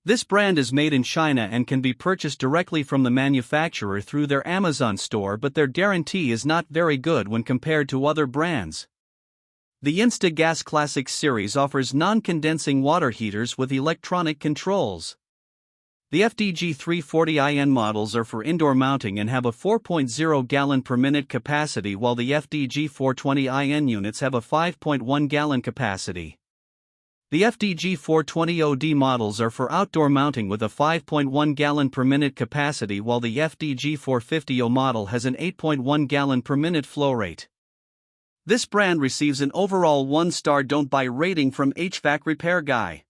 This brand is made in China and can be purchased directly from the manufacturer through their Amazon store, but their guarantee is not very good when compared to other brands. The InstaGas Classic Series offers non-condensing water heaters with electronic controls. The FDG 340IN models are for indoor mounting and have a 4.0 gallon per minute capacity, while the FDG 420IN units have a 5.1 gallon capacity. The FDG 420OD models are for outdoor mounting with a 5.1 gallon per minute capacity, while the FDG 450O model has an 8.1 gallon per minute flow rate. This brand receives an overall 1-star don't buy rating from HvacRepairGuy.